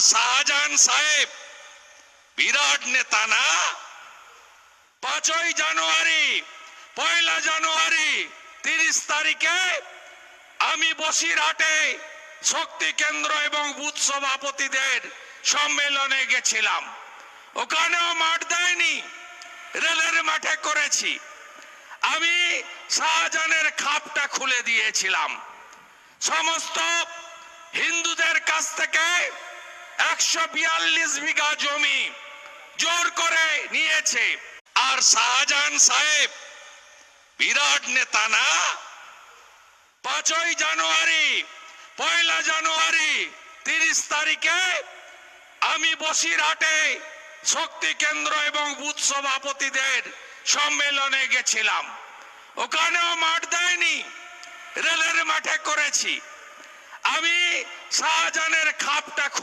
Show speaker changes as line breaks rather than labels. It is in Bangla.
শাহজাহান সাহেব বিরাট নেতা না? 5ই জানুয়ারি, 1 জানুয়ারি, 30 তারিখে আমি বসিরহাটে শক্তি কেন্দ্র এবং বুথ সভাপতিদের সম্মেলনে গেছিলাম। ওখানেও মাঠ দেয়নি, রেলের মাঠে করেছি। আমি শাহজাহানের খাপটা খুলে দিয়েছিলাম। সমস্ত হিন্দুদের কাছ থেকে 142 বিঘা জমি জোর করে নিয়েছে। আর শাহজাহান সাহেব বিরাট নেতা না? 5ই জানুয়ারি, 1 জানুয়ারি, 30 তারিখে আমি বসিরহাটে শক্তি কেন্দ্র এবং বুথ সভাপতিদের সম্মেলনে গেছিলাম। ওখানেও মাঠ দেয়নি, রেলের মাঠে করেছি। আমি শাহজাহানের খাপটা খুলে